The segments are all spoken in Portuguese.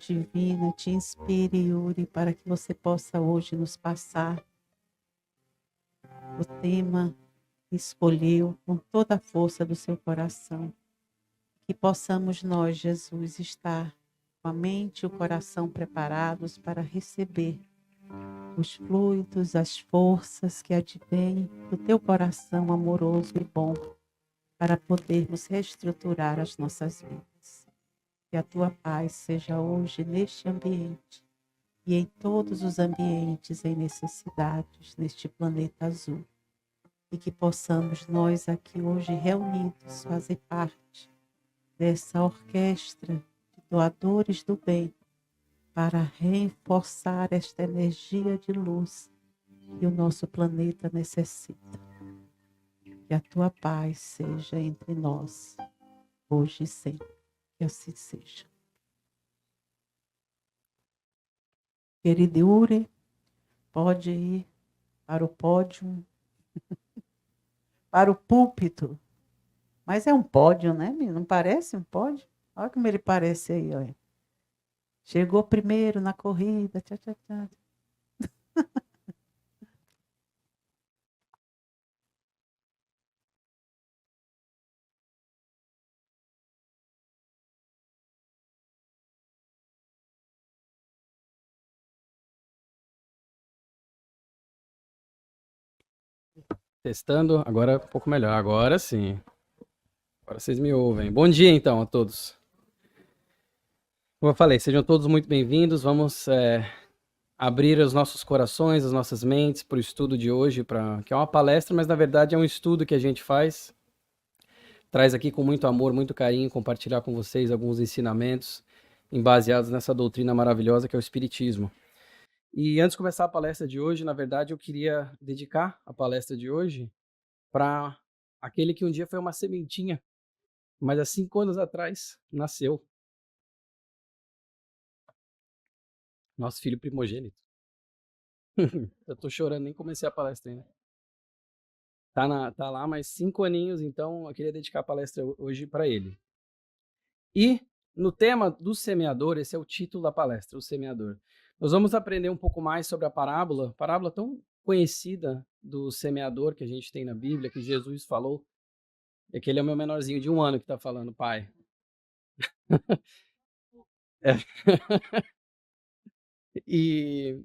divina te inspire, Yuri, para que você possa hoje nos passar o tema que escolheu com toda a força do seu coração. Que possamos nós, Jesus, estar com a mente e o coração preparados para receber os fluidos, as forças que advêm do teu coração amoroso e bom, para podermos reestruturar as nossas vidas. Que a tua paz seja hoje neste ambiente e em todos os ambientes em necessidades neste planeta azul. E que possamos nós aqui hoje reunidos fazer parte dessa orquestra de doadores do bem para reforçar esta energia de luz que o nosso planeta necessita. Que a tua paz seja entre nós, hoje e sempre. Que assim seja. Querido Yuri, pode ir para o pódio, para o púlpito. Mas é um pódio, né, menino? Não parece um pódio? Olha como ele parece aí, olha. Chegou primeiro na corrida. Tchá, tchá, tchá. Testando, agora um pouco melhor. Agora sim. Agora vocês me ouvem. Bom dia, então, a todos. Como eu falei, sejam todos muito bem-vindos. Vamos abrir os nossos corações, as nossas mentes para o estudo de hoje, que é uma palestra, mas na verdade é um estudo que a gente faz. Traz aqui com muito amor, muito carinho, compartilhar com vocês alguns ensinamentos baseados nessa doutrina maravilhosa que é o Espiritismo. E antes de começar a palestra de hoje, na verdade, eu queria dedicar a palestra de hoje para aquele que um dia foi uma sementinha, mas há 5 anos atrás nasceu. Nosso filho primogênito. Eu tô chorando, nem comecei a palestra ainda. Tá lá, mais 5 aninhos, então eu queria dedicar a palestra hoje para ele. E no tema do semeador, esse é o título da palestra, o semeador. Nós vamos aprender um pouco mais sobre a parábola tão conhecida do semeador que a gente tem na Bíblia, que Jesus falou. É que ele é o meu menorzinho de 1 ano que está falando, pai. É. E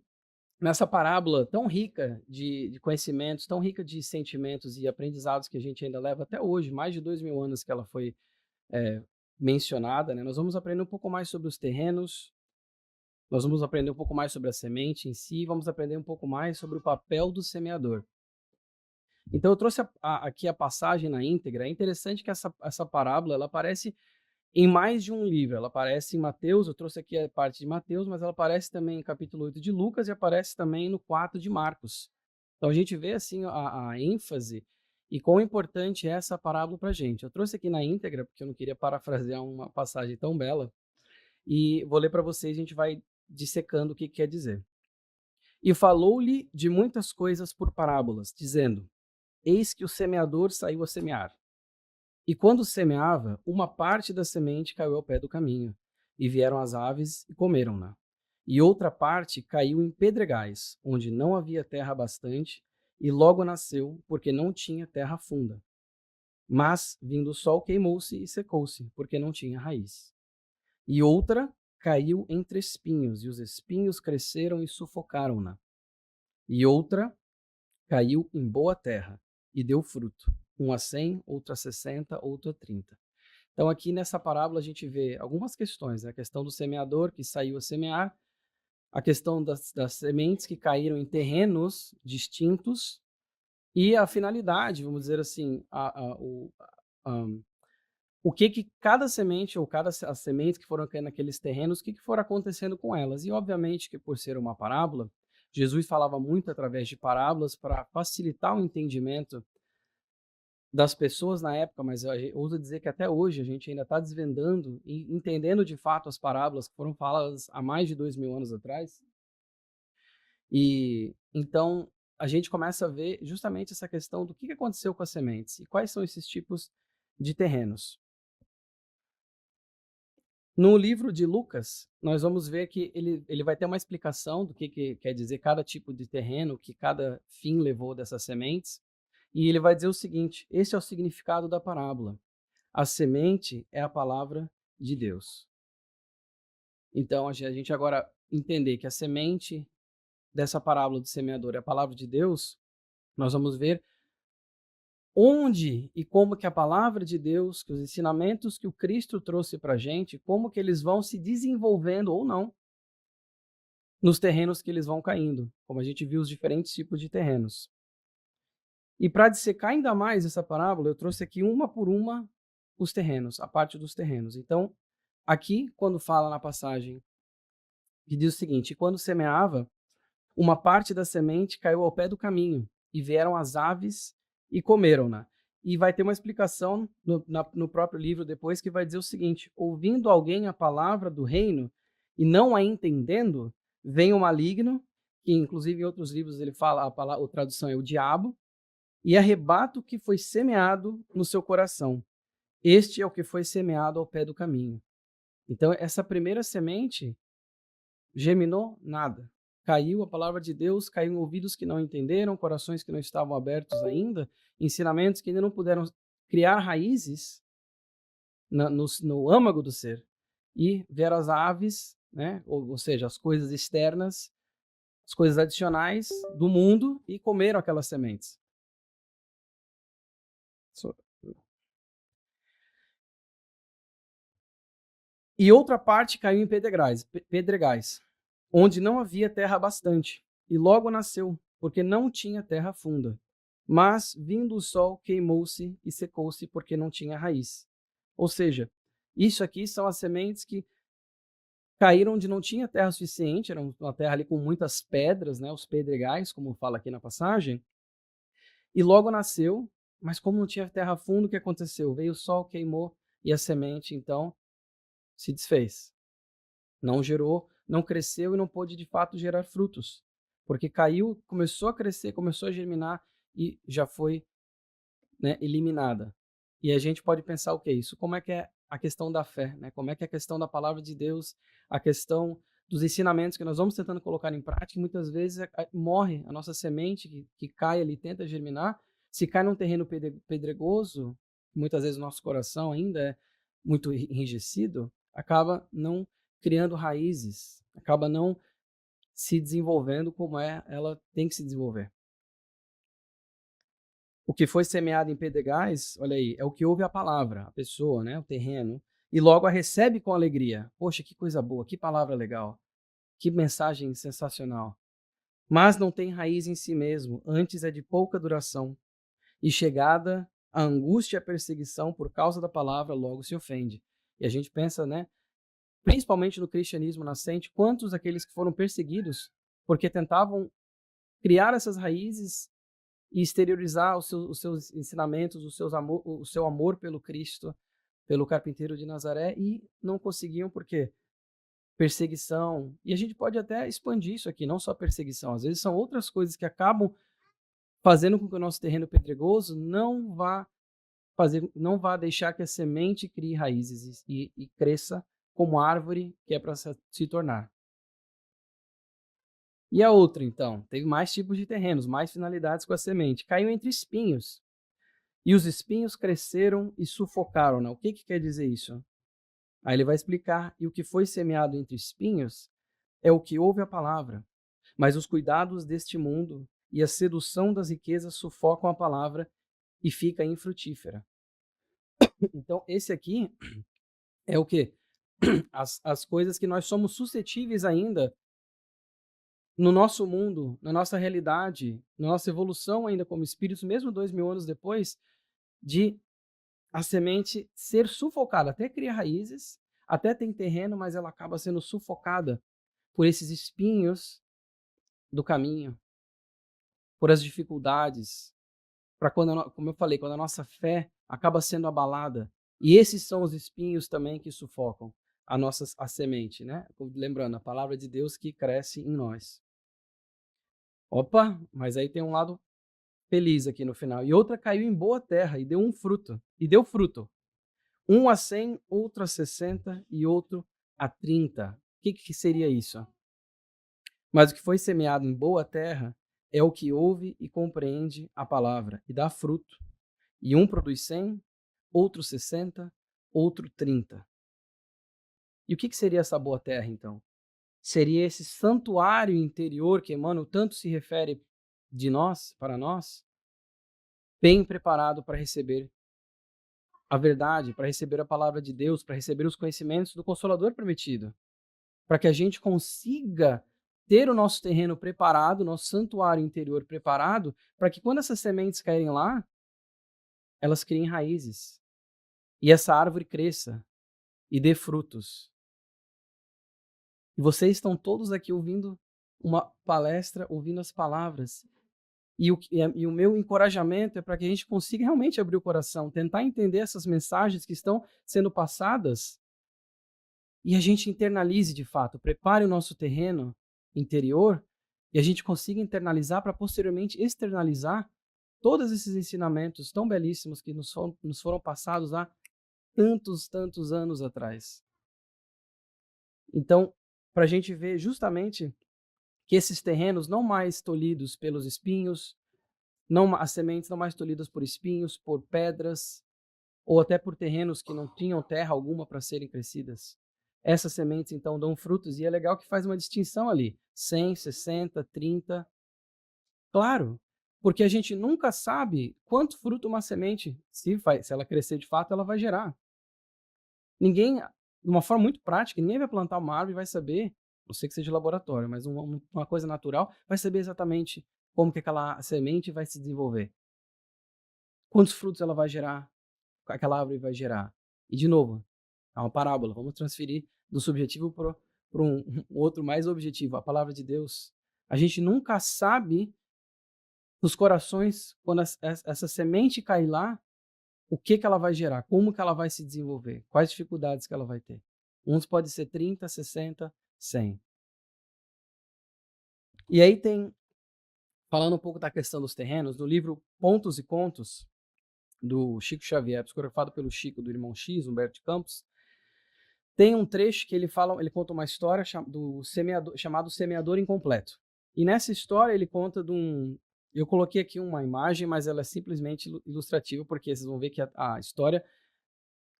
nessa parábola tão rica de conhecimentos, tão rica de sentimentos e aprendizados que a gente ainda leva até hoje, mais de 2.000 anos que ela foi mencionada, né? Nós vamos aprender um pouco mais sobre os terrenos, nós vamos aprender um pouco mais sobre a semente em si, vamos aprender um pouco mais sobre o papel do semeador. Então eu trouxe aqui a passagem na íntegra. É interessante que essa parábola ela aparece em mais de um livro. Ela aparece em Mateus, eu trouxe aqui a parte de Mateus, mas ela aparece também em capítulo 8 de Lucas e aparece também no 4 de Marcos. Então a gente vê assim a ênfase e quão importante é essa parábola para a gente. Eu trouxe aqui na íntegra, porque eu não queria parafrasear uma passagem tão bela, e vou ler para vocês, a gente vai dissecando o que quer dizer. E falou-lhe de muitas coisas por parábolas, dizendo: Eis que o semeador saiu a semear. E quando semeava, uma parte da semente caiu ao pé do caminho, e vieram as aves e comeram-na. E outra parte caiu em pedregais, onde não havia terra bastante, e logo nasceu, porque não tinha terra funda. Mas, vindo o sol, queimou-se e secou-se, porque não tinha raiz. E outra caiu entre espinhos, e os espinhos cresceram e sufocaram-na. E outra caiu em boa terra, e deu fruto, um a 100, outro a 60, outro a 30. Então, aqui nessa parábola, a gente vê algumas questões, né? A questão do semeador que saiu a semear, a questão das sementes que caíram em terrenos distintos e a finalidade, vamos dizer assim, o que cada semente ou as sementes que foram caindo naqueles terrenos, o que foram acontecendo com elas. E, obviamente, que por ser uma parábola, Jesus falava muito através de parábolas para facilitar o entendimento das pessoas na época, mas eu ouso dizer que até hoje a gente ainda está desvendando e entendendo de fato as parábolas que foram faladas há mais de 2.000 anos atrás. E então a gente começa a ver justamente essa questão do que aconteceu com as sementes e quais são esses tipos de terrenos. No livro de Lucas, nós vamos ver que ele vai ter uma explicação do que quer dizer cada tipo de terreno, que cada fim levou dessas sementes. E ele vai dizer o seguinte: esse é o significado da parábola. A semente é a palavra de Deus. Então, a gente agora entender que a semente dessa parábola do semeador é a palavra de Deus, nós vamos ver onde e como que a palavra de Deus, que os ensinamentos que o Cristo trouxe para a gente, como que eles vão se desenvolvendo ou não nos terrenos que eles vão caindo, como a gente viu os diferentes tipos de terrenos. E para dissecar ainda mais essa parábola, eu trouxe aqui uma por uma os terrenos, a parte dos terrenos. Então, aqui, quando fala na passagem, que diz o seguinte: quando semeava, uma parte da semente caiu ao pé do caminho, e vieram as aves e comeram-na. E vai ter uma explicação no próprio livro depois que vai dizer o seguinte: ouvindo alguém a palavra do reino e não a entendendo, vem o maligno, que inclusive em outros livros ele fala, a tradução é o diabo, e arrebata o que foi semeado no seu coração. Este é o que foi semeado ao pé do caminho. Então, essa primeira semente germinou nada. Caiu a palavra de Deus, caiu em ouvidos que não entenderam, corações que não estavam abertos ainda, ensinamentos que ainda não puderam criar raízes no âmago do ser. E vieram as aves, né? Ou seja, as coisas externas, as coisas adicionais do mundo, e comeram aquelas sementes. E outra parte caiu em pedregais, onde não havia terra bastante, e logo nasceu, porque não tinha terra funda. Mas, vindo o sol, queimou-se e secou-se, porque não tinha raiz. Ou seja, isso aqui são as sementes que caíram onde não tinha terra suficiente, era uma terra ali com muitas pedras, né, os pedregais, como fala aqui na passagem, e logo nasceu, mas como não tinha terra funda, o que aconteceu? Veio o sol, queimou, e a semente, então, se desfez. Não gerou, não cresceu e não pôde de fato gerar frutos, porque caiu, começou a crescer, começou a germinar e já foi, né, eliminada. E a gente pode pensar o que é isso? Como é que é a questão da fé, né? Como é que é a questão da palavra de Deus, a questão dos ensinamentos que nós vamos tentando colocar em prática, e muitas vezes morre a nossa semente que cai ali, tenta germinar. Se cai num terreno pedregoso, muitas vezes o nosso coração ainda é muito enrijecido, acaba não criando raízes, acaba não se desenvolvendo como ela tem que se desenvolver. O que foi semeado em pedregais, olha aí, é o que ouve a palavra, a pessoa, né, o terreno, e logo a recebe com alegria. Poxa, que coisa boa, que palavra legal, que mensagem sensacional. Mas não tem raiz em si mesmo, antes é de pouca duração. E chegada a angústia e a perseguição por causa da palavra, logo se ofende. E a gente pensa, né, principalmente no cristianismo nascente, quantos daqueles que foram perseguidos porque tentavam criar essas raízes e exteriorizar os seus ensinamentos, o seu amor pelo Cristo, pelo carpinteiro de Nazaré, e não conseguiam porque perseguição. E a gente pode até expandir isso aqui, não só perseguição, às vezes são outras coisas que acabam fazendo com que o nosso terreno pedregoso não vá deixar que a semente crie raízes e cresça como árvore que é para se tornar. E a outra, então, teve mais tipos de terrenos, mais finalidades com a semente. Caiu entre espinhos. E os espinhos cresceram e sufocaram-na. O que quer dizer isso? Aí ele vai explicar. E o que foi semeado entre espinhos é o que ouve a palavra. Mas os cuidados deste mundo e a sedução das riquezas sufocam a palavra e fica infrutífera. Então, esse aqui é o quê? As coisas que nós somos suscetíveis ainda no nosso mundo, na nossa realidade, na nossa evolução ainda como espíritos, mesmo 2000 anos depois, de a semente ser sufocada, até cria raízes, até tem terreno, mas ela acaba sendo sufocada por esses espinhos do caminho, por as dificuldades, para quando, como eu falei, quando a nossa fé acaba sendo abalada. E esses são os espinhos também que sufocam a semente, né? Lembrando, a palavra de Deus que cresce em nós. Opa, mas aí tem um lado feliz aqui no final. E outra caiu em boa terra e deu fruto. Um a 100, outro a 60 e outro a 30. O que seria isso? Mas o que foi semeado em boa terra é o que ouve e compreende a palavra e dá fruto. E um produz 100, outro 60, outro 30. E o que seria essa boa terra, então? Seria esse santuário interior que Emmanuel tanto se refere de nós, para nós, bem preparado para receber a verdade, para receber a palavra de Deus, para receber os conhecimentos do Consolador prometido, para que a gente consiga ter o nosso terreno preparado, nosso santuário interior preparado, para que quando essas sementes caírem lá, elas criem raízes e essa árvore cresça e dê frutos. E vocês estão todos aqui ouvindo uma palestra, ouvindo as palavras. E o meu encorajamento é para que a gente consiga realmente abrir o coração, tentar entender essas mensagens que estão sendo passadas e a gente internalize de fato, prepare o nosso terreno interior e a gente consiga internalizar para posteriormente externalizar todos esses ensinamentos tão belíssimos que nos foram passados há tantos anos atrás. Então, para a gente ver justamente que esses terrenos não mais tolhidos pelos espinhos, as sementes não mais tolhidas por espinhos, por pedras, ou até por terrenos que não tinham terra alguma para serem crescidas. Essas sementes, então, dão frutos, e é legal que faz uma distinção ali, 100, 60, 30. Claro, porque a gente nunca sabe quanto fruto uma semente, se ela crescer de fato, ela vai gerar. Ninguém, de uma forma muito prática, ninguém vai plantar uma árvore e vai saber, não sei que seja laboratório, mas uma coisa natural, vai saber exatamente como que aquela semente vai se desenvolver. Quantos frutos ela vai gerar, aquela árvore vai gerar. E, de novo, é uma parábola, vamos transferir do subjetivo para um outro mais objetivo, a palavra de Deus. A gente nunca sabe nos corações, quando essa semente cair lá, o que ela vai gerar, como que ela vai se desenvolver, quais dificuldades que ela vai ter. Uns pode ser 30, 60, 100. E aí falando um pouco da questão dos terrenos, no livro Pontos e Contos, do Chico Xavier, psicografado pelo Chico, do irmão X, Humberto de Campos, tem um trecho que ele conta uma história chamado Semeador Incompleto. E nessa história ele conta eu coloquei aqui uma imagem, mas ela é simplesmente ilustrativa, porque vocês vão ver que a história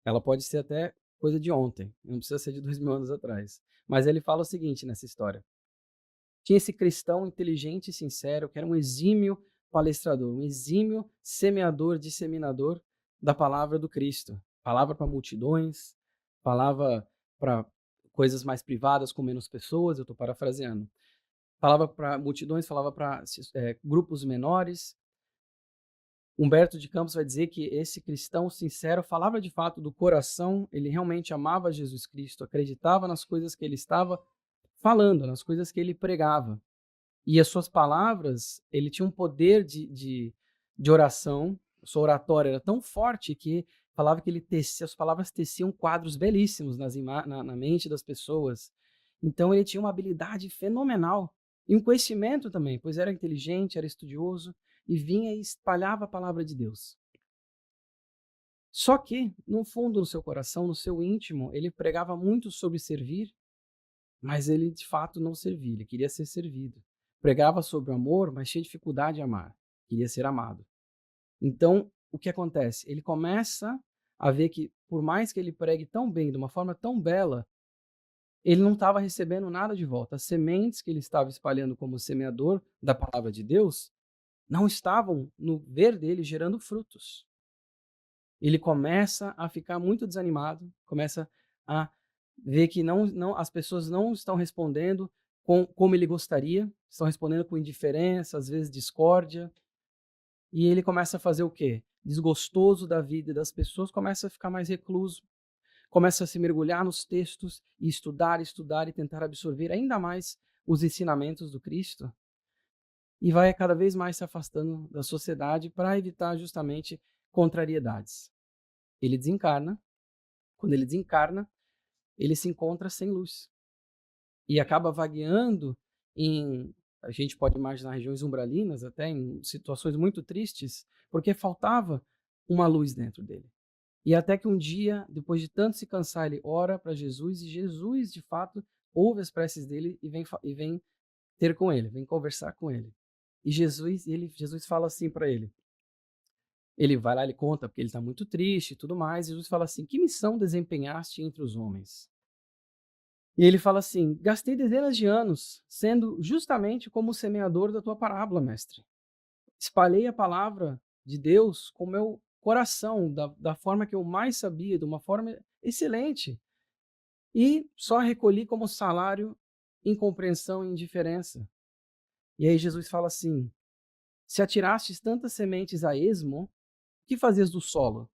ela pode ser até coisa de ontem, não precisa ser de 2000 anos atrás. Mas ele fala o seguinte nessa história. Tinha esse cristão inteligente e sincero, que era um exímio palestrador, um exímio semeador, disseminador da palavra do Cristo. Palavra para multidões, palavra para coisas mais privadas com menos pessoas, eu estou parafraseando. Falava para multidões, falava para grupos menores. Humberto de Campos vai dizer que esse cristão sincero falava de fato do coração, ele realmente amava Jesus Cristo, acreditava nas coisas que ele estava falando, nas coisas que ele pregava. E as suas palavras, ele tinha um poder de oração, sua oratória era tão forte que falava que as palavras teciam quadros belíssimos na mente das pessoas. Então ele tinha uma habilidade fenomenal e um conhecimento também, pois era inteligente, era estudioso e vinha e espalhava a palavra de Deus. Só que, no fundo, no seu coração, no seu íntimo, ele pregava muito sobre servir, mas ele de fato não servia, ele queria ser servido. Pregava sobre o amor, mas tinha dificuldade em amar, queria ser amado. Então, o que acontece? Ele começa a ver que, por mais que ele pregue tão bem, de uma forma tão bela, ele não estava recebendo nada de volta. As sementes que ele estava espalhando como semeador da palavra de Deus não estavam, no ver dele, gerando frutos. Ele começa a ficar muito desanimado, começa a ver que as pessoas não estão respondendo como ele gostaria, estão respondendo com indiferença, às vezes discórdia. E ele começa a fazer o quê? Desgostoso da vida e das pessoas, começa a ficar mais recluso, começa a se mergulhar nos textos e estudar e tentar absorver ainda mais os ensinamentos do Cristo. E vai cada vez mais se afastando da sociedade para evitar justamente contrariedades. Ele desencarna. Quando ele desencarna, ele se encontra sem luz. E acaba vagueando a gente pode imaginar regiões umbralinas, até em situações muito tristes, porque faltava uma luz dentro dele. E até que um dia, depois de tanto se cansar, ele ora para Jesus e Jesus, de fato, ouve as preces dele e vem ter com ele, vem conversar com ele. E Jesus fala assim para ele. Ele vai lá, ele conta, porque ele está muito triste e tudo mais. E Jesus fala assim: que missão desempenhaste entre os homens? E ele fala assim: gastei dezenas de anos sendo justamente como o semeador da tua parábola, mestre. Espalhei a palavra de Deus com o meu coração, da forma que eu mais sabia, de uma forma excelente. E só recolhi como salário incompreensão e indiferença. E aí Jesus fala assim: se atirastes tantas sementes a esmo, o que fazias do solo?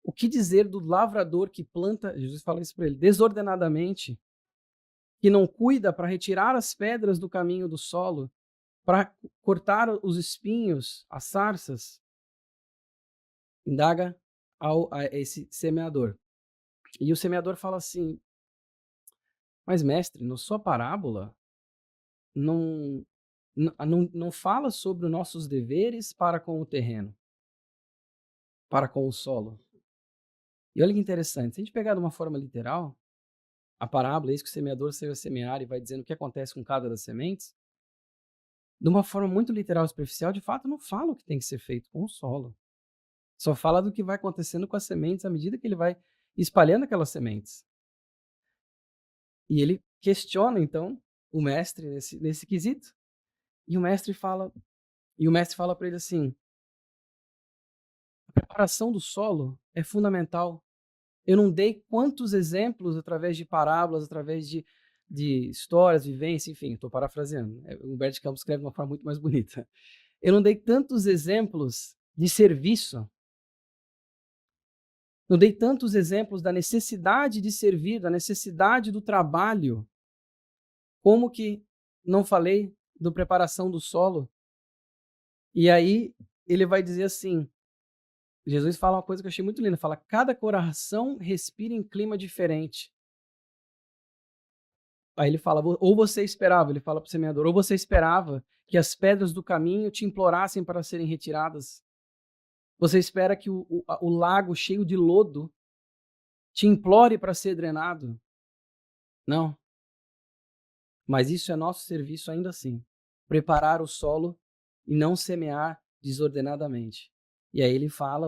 O que dizer do lavrador que planta, Jesus fala isso para ele, desordenadamente, que não cuida para retirar as pedras do caminho do solo, para cortar os espinhos, as sarças? Indaga a esse semeador. E o semeador fala assim: mas mestre, na sua parábola não, não fala sobre os nossos deveres para com o terreno, para com o solo. E olha que interessante, se a gente pegar de uma forma literal, a parábola, eis que o semeador saiu a semear e vai dizendo o que acontece com cada das sementes, de uma forma muito literal e superficial, de fato, não fala o que tem que ser feito com o solo. Só fala do que vai acontecendo com as sementes à medida que ele vai espalhando aquelas sementes. E ele questiona, então, o mestre nesse quesito. E o mestre fala para ele assim: a preparação do solo é fundamental. Eu não dei quantos exemplos através de parábolas, através de histórias, vivência, enfim, estou parafraseando. O Humberto de Campos escreve de uma forma muito mais bonita. Eu não dei tantos exemplos de serviço, não dei tantos exemplos da necessidade de servir, da necessidade do trabalho, como que não falei da preparação do solo. E aí ele vai dizer assim, Jesus fala uma coisa que eu achei muito linda, fala: cada coração respira em clima diferente. Aí ele fala: ou você esperava, ele fala para o semeador, ou você esperava que as pedras do caminho te implorassem para serem retiradas. Você espera que o lago cheio de lodo te implore para ser drenado? Não. Mas isso é nosso serviço ainda assim. Preparar o solo e não semear desordenadamente. E aí ele fala,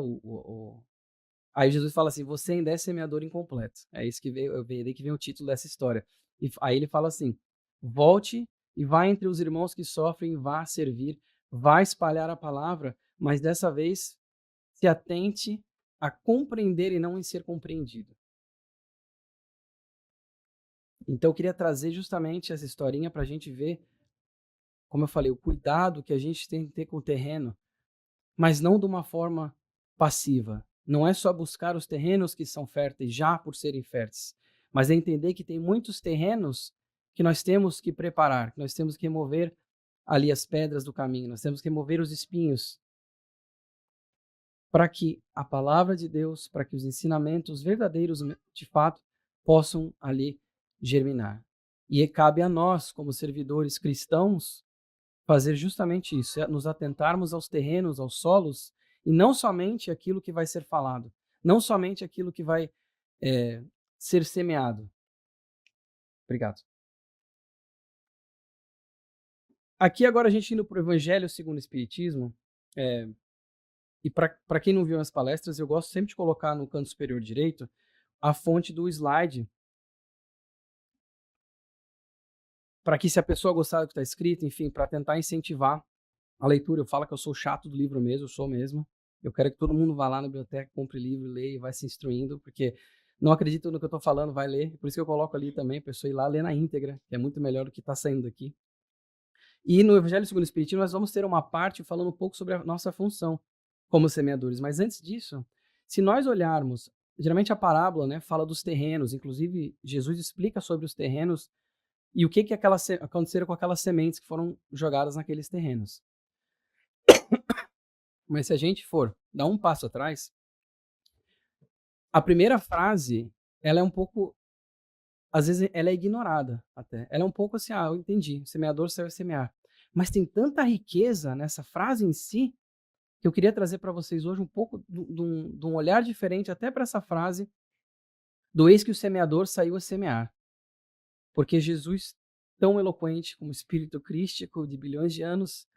aí Jesus fala assim: você ainda é semeador incompleto. É isso que veio daí que vem o título dessa história. E aí ele fala assim: volte e vá entre os irmãos que sofrem, vá servir, vá espalhar a palavra, mas dessa vez se atente a compreender e não em ser compreendido. Então eu queria trazer justamente essa historinha para a gente ver, como eu falei, o cuidado que a gente tem que ter com o terreno, mas não de uma forma passiva. Não é só buscar os terrenos que são férteis já por serem férteis, mas é entender que tem muitos terrenos que nós temos que preparar, que nós temos que remover ali as pedras do caminho, nós temos que remover os espinhos, para que a palavra de Deus, para que os ensinamentos verdadeiros, de fato, possam ali germinar. E cabe a nós, como servidores cristãos, fazer justamente isso, é nos atentarmos aos terrenos, aos solos, e não somente aquilo que vai ser falado, não somente aquilo que vai ser semeado. Obrigado. Aqui agora a gente indo para o Evangelho segundo o Espiritismo, e para quem não viu as palestras, eu gosto sempre de colocar no canto superior direito a fonte do slide, para que, se a pessoa gostar do que está escrito, enfim, para tentar incentivar a leitura. Eu falo que eu sou chato do livro mesmo, eu sou mesmo. Eu quero que todo mundo vá lá na biblioteca, compre livro, leia e vai se instruindo, porque não acredita no que eu estou falando, vai ler. Por isso que eu coloco ali também, a pessoa ir lá ler na íntegra, que é muito melhor do que está saindo daqui. E no Evangelho segundo o Espiritismo, nós vamos ter uma parte falando um pouco sobre a nossa função como semeadores. Mas antes disso, se nós olharmos, geralmente a parábola, né, fala dos terrenos, inclusive Jesus explica sobre os terrenos e o que aconteceram com aquelas sementes que foram jogadas naqueles terrenos. Mas se a gente for dar um passo atrás, a primeira frase, ela é um pouco, às vezes ela é ignorada até. Ela é um pouco assim: eu entendi, o semeador saiu a semear. Mas tem tanta riqueza nessa frase em si, que eu queria trazer para vocês hoje um pouco de um olhar diferente até para essa frase do eis que o semeador saiu a semear. Porque Jesus, tão eloquente como espírito crístico de bilhões de anos,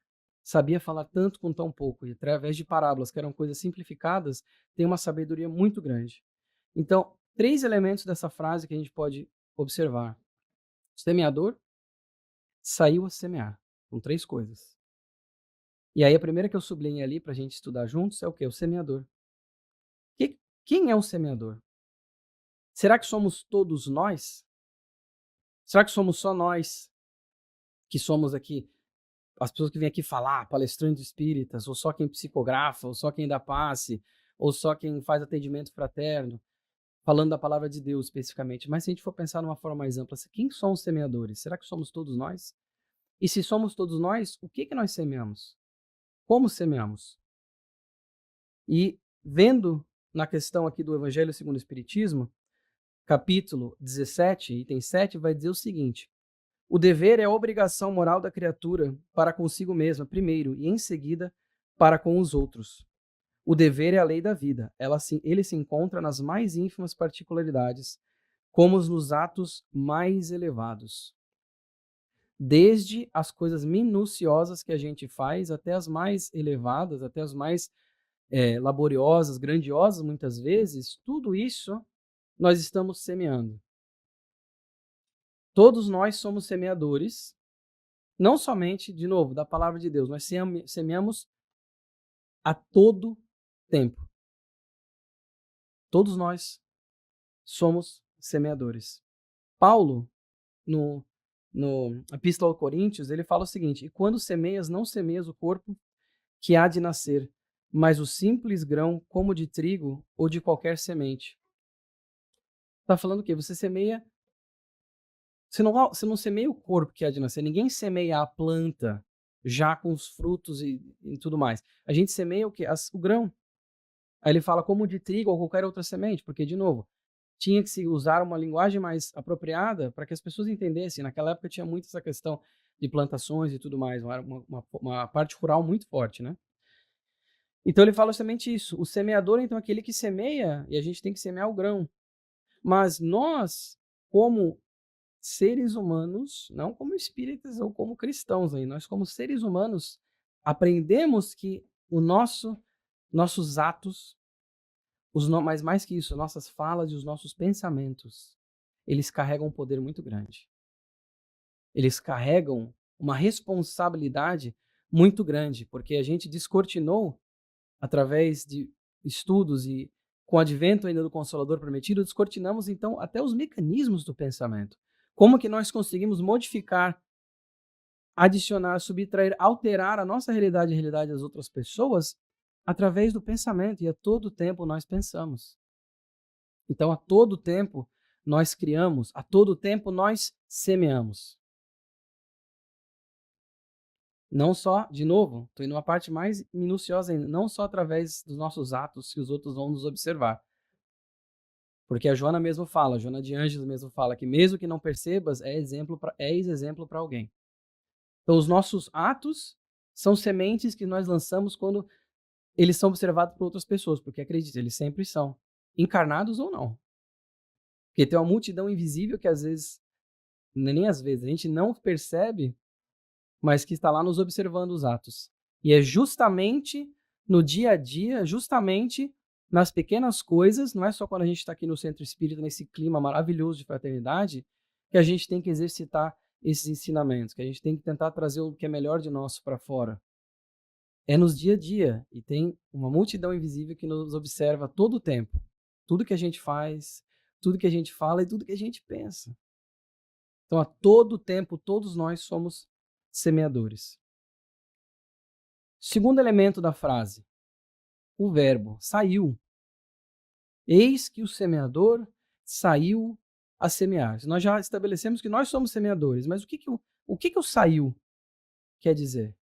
sabia falar tanto com tão pouco, e através de parábolas, que eram coisas simplificadas, tem uma sabedoria muito grande. Então, 3 elementos dessa frase que a gente pode observar. O semeador saiu a semear, com 3 coisas. E aí a primeira que eu sublinhei ali para a gente estudar juntos é o quê? O semeador. Quem é o semeador? Será que somos todos nós? Será que somos só nós que somos aqui, as pessoas que vêm aqui falar, palestrantes espíritas, ou só quem psicografa, ou só quem dá passe, ou só quem faz atendimento fraterno, falando da palavra de Deus especificamente? Mas se a gente for pensar numa forma mais ampla, quem são os semeadores? Será que somos todos nós? E se somos todos nós, o que nós semeamos? Como semeamos? E vendo na questão aqui do Evangelho segundo o Espiritismo, capítulo 17, item 7, vai dizer o seguinte: o dever é a obrigação moral da criatura para consigo mesma, primeiro, e em seguida, para com os outros. O dever é a lei da vida. Ele se encontra nas mais ínfimas particularidades, como nos atos mais elevados. Desde as coisas minuciosas que a gente faz, até as mais elevadas, até as mais laboriosas, grandiosas, muitas vezes, tudo isso nós estamos semeando. Todos nós somos semeadores, não somente, de novo, da palavra de Deus, nós semeamos a todo tempo. Todos nós somos semeadores. Paulo, no Epístola aos Coríntios, ele fala o seguinte: e quando semeias, não semeias o corpo que há de nascer, mas o simples grão, como de trigo ou de qualquer semente. Está falando o quê? Você semeia. Você não semeia o corpo que há de nascer. Ninguém semeia a planta já com os frutos e tudo mais. A gente semeia o quê? O grão. Aí ele fala como de trigo ou qualquer outra semente, porque, de novo, tinha que se usar uma linguagem mais apropriada para que as pessoas entendessem. Naquela época tinha muito essa questão de plantações e tudo mais, uma parte rural muito forte, né? Então ele fala justamente isso. O semeador, então, é aquele que semeia, e a gente tem que semear o grão. Mas nós, como seres humanos, não como espíritas ou como cristãos, aí, nós como seres humanos aprendemos que nossos atos, mas mais que isso, nossas falas e os nossos pensamentos, eles carregam um poder muito grande. Eles carregam uma responsabilidade muito grande, porque a gente descortinou, através de estudos e com o advento ainda do Consolador Prometido, descortinamos então até os mecanismos do pensamento. Como que nós conseguimos modificar, adicionar, subtrair, alterar a nossa realidade e a realidade das outras pessoas através do pensamento, e a todo tempo nós pensamos. Então, a todo tempo nós criamos, a todo tempo nós semeamos. Não só, de novo, estou indo uma parte mais minuciosa ainda, não só através dos nossos atos que os outros vão nos observar. Porque a Joana mesmo fala, a Joana de Ângeles mesmo fala que mesmo que não percebas, és exemplo para alguém. Então, os nossos atos são sementes que nós lançamos quando eles são observados por outras pessoas, porque acredite, eles sempre são, encarnados ou não. Porque tem uma multidão invisível que às vezes, nem às vezes, a gente não percebe, mas que está lá nos observando os atos. E é justamente no dia a dia, justamente nas pequenas coisas, não é só quando a gente está aqui no Centro Espírita, nesse clima maravilhoso de fraternidade, que a gente tem que exercitar esses ensinamentos, que a gente tem que tentar trazer o que é melhor de nós para fora. É nos dia a dia, e tem uma multidão invisível que nos observa todo o tempo. Tudo que a gente faz, tudo que a gente fala e tudo que a gente pensa. Então, a todo tempo, todos nós somos semeadores. Segundo elemento da frase, o verbo saiu. Eis que o semeador saiu a semear. Nós já estabelecemos que nós somos semeadores, mas o que o saiu quer dizer?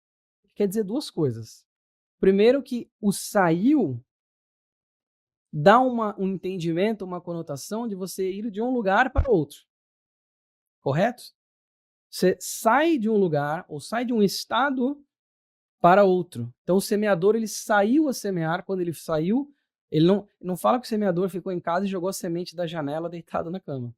Quer dizer duas coisas. Primeiro, que o saiu dá um entendimento, uma conotação de você ir de um lugar para outro. Correto? Você sai de um lugar ou sai de um estado para outro. Então o semeador, ele saiu a semear. Quando ele saiu, ele não fala que o semeador ficou em casa e jogou a semente da janela deitado na cama. O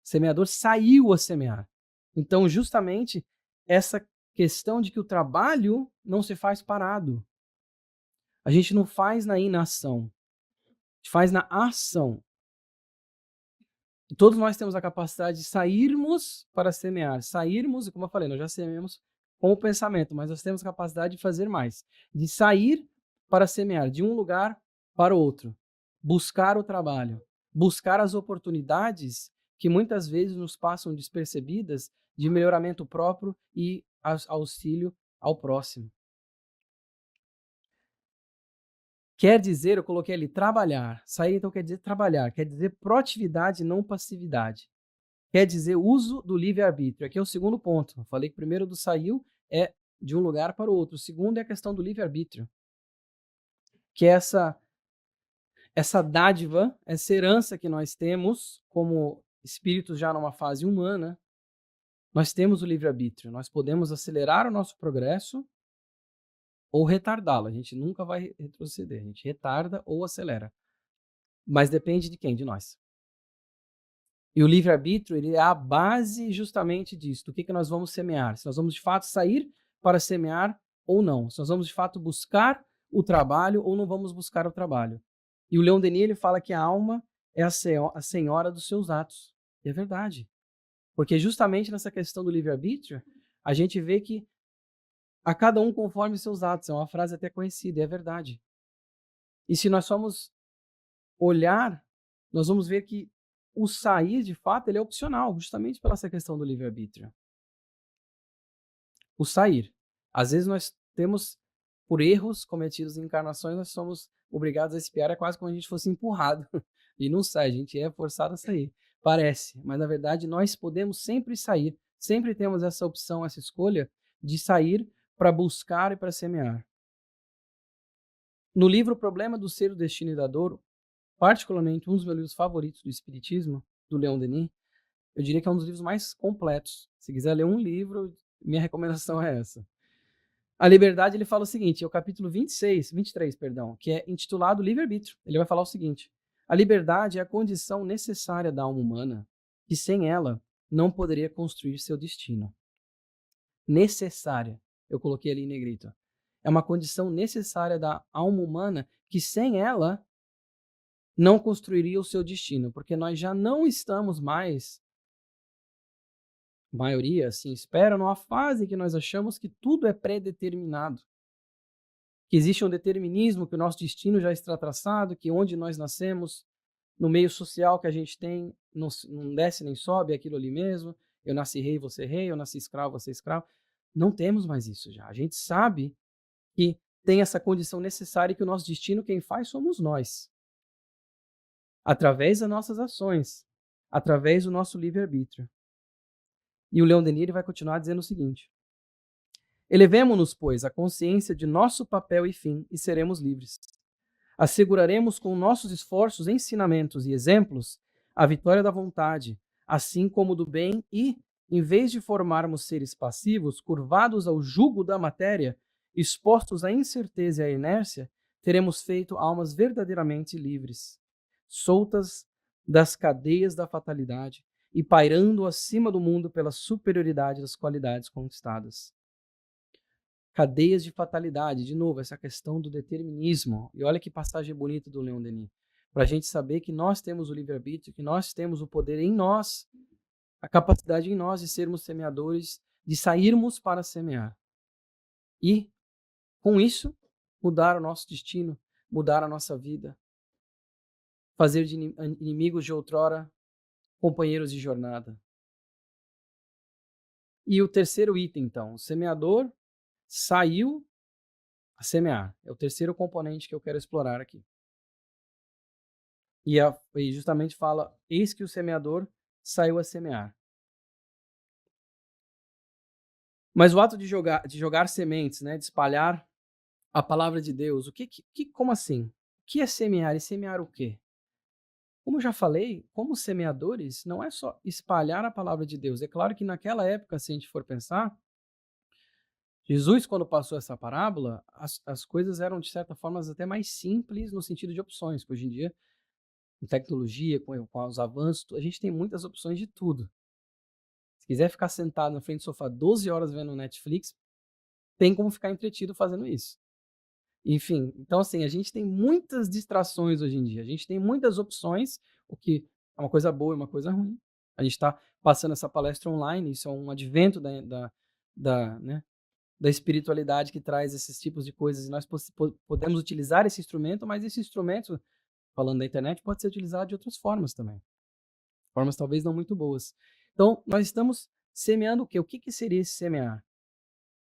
semeador saiu a semear. Então, justamente, essa questão de que o trabalho não se faz parado. A gente não faz na inação. A gente faz na ação. E todos nós temos a capacidade de sairmos para semear. Sairmos, e como eu falei, nós já semeamos com o pensamento, mas nós temos a capacidade de fazer mais. De sair para semear, de um lugar para o outro. Buscar o trabalho. Buscar as oportunidades que muitas vezes nos passam despercebidas de melhoramento próprio e auxílio ao próximo. Quer dizer, eu coloquei ali, trabalhar. Sair, então, quer dizer trabalhar. Quer dizer proatividade, não passividade. Quer dizer uso do livre-arbítrio. Aqui é o segundo ponto. Eu falei que o primeiro do saiu é de um lugar para o outro. O segundo é a questão do livre-arbítrio. Que é essa dádiva, essa herança que nós temos como espíritos já numa fase humana. Nós temos o livre-arbítrio. Nós podemos acelerar o nosso progresso ou retardá-lo. A gente nunca vai retroceder. A gente retarda ou acelera. Mas depende de quem? De nós. E o livre-arbítrio, ele é a base justamente disso. Do que nós vamos semear. Se nós vamos, de fato, sair para semear ou não. Se nós vamos, de fato, buscar o trabalho ou não vamos buscar o trabalho. E o Leon Denis, ele fala que a alma é a senhora dos seus atos. E é verdade. Porque justamente nessa questão do livre-arbítrio, a gente vê que a cada um conforme seus atos. É uma frase até conhecida, e é verdade. E se nós formos olhar, nós vamos ver que o sair, de fato, ele é opcional, justamente pela essa questão do livre-arbítrio. O sair. Às vezes nós temos, por erros cometidos em encarnações, nós somos obrigados a espiar, é quase como se a gente fosse empurrado. E não sai, a gente é forçado a sair. Parece, mas na verdade nós podemos sempre sair. Sempre temos essa opção, essa escolha de sair para buscar e para semear. No livro O Problema do Ser, o Destino e da Dor, particularmente um dos meus livros favoritos do Espiritismo, do Leon Denis, eu diria que é um dos livros mais completos. Se quiser ler um livro, minha recomendação é essa. A Liberdade, ele fala o seguinte, é o capítulo 23, que é intitulado Livre-Arbítrio. Ele vai falar o seguinte: a liberdade é a condição necessária da alma humana, que sem ela não poderia construir seu destino. Necessária. Eu coloquei ali em negrito. É uma condição necessária da alma humana que sem ela não construiria o seu destino, porque nós já não estamos mais, a maioria assim espera, numa fase que nós achamos que tudo é pré-determinado, que existe um determinismo, que o nosso destino já está traçado, que onde nós nascemos, no meio social que a gente tem, não desce nem sobe, é aquilo ali mesmo, eu nasci rei, você rei, eu nasci escravo, você escravo. Não temos mais isso já. A gente sabe que tem essa condição necessária e que o nosso destino, quem faz, somos nós. Através das nossas ações, através do nosso livre-arbítrio. E o Leon Denis ele vai continuar dizendo o seguinte: elevemo-nos, pois, à consciência de nosso papel e fim, e seremos livres. Asseguraremos com nossos esforços, ensinamentos e exemplos a vitória da vontade, assim como do bem e, em vez de formarmos seres passivos, curvados ao jugo da matéria, expostos à incerteza e à inércia, teremos feito almas verdadeiramente livres, soltas das cadeias da fatalidade e pairando acima do mundo pela superioridade das qualidades conquistadas. Cadeias de fatalidade, de novo, essa questão do determinismo. E olha que passagem bonita do Leon Denis. Para a gente saber que nós temos o livre-arbítrio, que nós temos o poder em nós, a capacidade em nós de sermos semeadores, de sairmos para semear. E, com isso, mudar o nosso destino, mudar a nossa vida. Fazer de inimigos de outrora companheiros de jornada. E o terceiro item, então, o semeador saiu a semear. É o terceiro componente que eu quero explorar aqui. E justamente fala, eis que o semeador saiu a semear. Mas o ato de jogar sementes, né, de espalhar a palavra de Deus, como assim? O que é semear? E semear o quê? Como eu já falei, como semeadores, não é só espalhar a palavra de Deus. É claro que naquela época, se a gente for pensar, Jesus, quando passou essa parábola, as coisas eram, de certa forma, até mais simples no sentido de opções, porque hoje em dia, com tecnologia, com os avanços, a gente tem muitas opções de tudo. Se quiser ficar sentado na frente do sofá 12 horas vendo Netflix, tem como ficar entretido fazendo isso. Enfim, então assim, a gente tem muitas distrações hoje em dia, a gente tem muitas opções, o que é uma coisa boa e uma coisa ruim. A gente está passando essa palestra online, isso é um advento né, da espiritualidade que traz esses tipos de coisas, e nós podemos utilizar esse instrumento, mas esse instrumento, falando da internet, pode ser utilizado de outras formas também, formas talvez não muito boas. Então, nós estamos semeando o quê? O que que seria esse semear?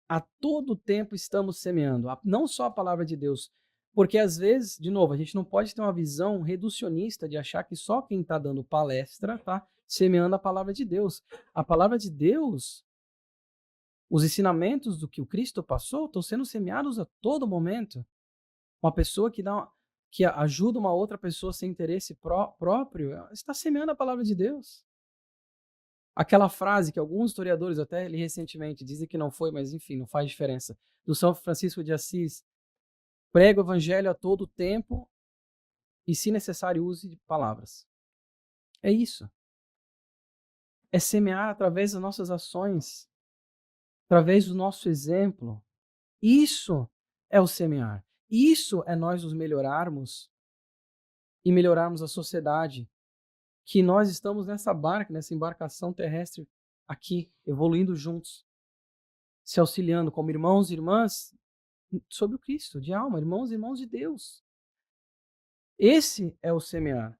A todo tempo estamos semeando, não só a palavra de Deus, porque às vezes, de novo, a gente não pode ter uma visão reducionista de achar que só quem está dando palestra está semeando a palavra de Deus. A palavra de Deus, os ensinamentos do que o Cristo passou, estão sendo semeados a todo momento. Uma pessoa que ajuda uma outra pessoa sem interesse próprio, está semeando a palavra de Deus. Aquela frase que alguns historiadores, até li recentemente, dizem que não foi, mas enfim, não faz diferença, do São Francisco de Assis: prega o evangelho a todo tempo e, se necessário, use de palavras. É isso. É semear através das nossas ações, através do nosso exemplo. Isso é o semear. Isso é nós nos melhorarmos e melhorarmos a sociedade, que nós estamos nessa barca, nessa embarcação terrestre aqui, evoluindo juntos, se auxiliando como irmãos e irmãs sobre o Cristo, de alma, irmãos e irmãos de Deus. Esse é o semear.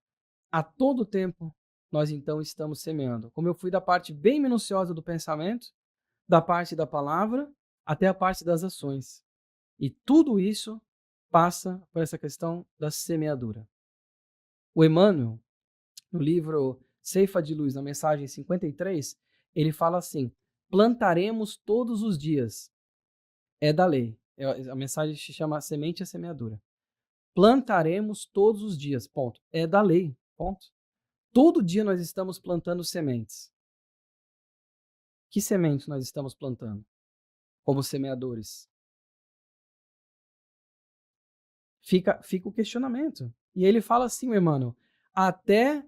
A todo tempo, nós então estamos semeando. Como eu fui da parte bem minuciosa do pensamento, da parte da palavra, até a parte das ações. E tudo isso passa por essa questão da semeadura. O Emmanuel, no livro Ceifa de Luz, na mensagem 53, ele fala assim: plantaremos todos os dias. É da lei. A mensagem se chama Semente e a Semeadura. Plantaremos todos os dias, ponto. É da lei, ponto. Todo dia nós estamos plantando sementes. Que sementes nós estamos plantando como semeadores? Fica o questionamento. E ele fala assim, Emmanuel: até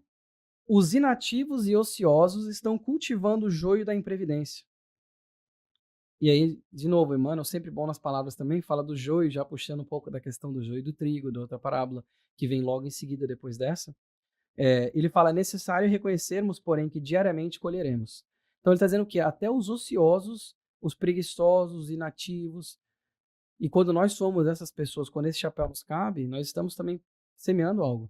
os inativos e ociosos estão cultivando o joio da imprevidência. E aí, de novo, Emmanuel, sempre bom nas palavras também, fala do joio, já puxando um pouco da questão do joio e do trigo, da outra parábola, que vem logo em seguida depois dessa. Ele fala: é necessário reconhecermos, porém, que diariamente colheremos. Então ele está dizendo que até os ociosos, os preguiçosos, inativos, e quando nós somos essas pessoas, quando esse chapéu nos cabe, nós estamos também semeando algo.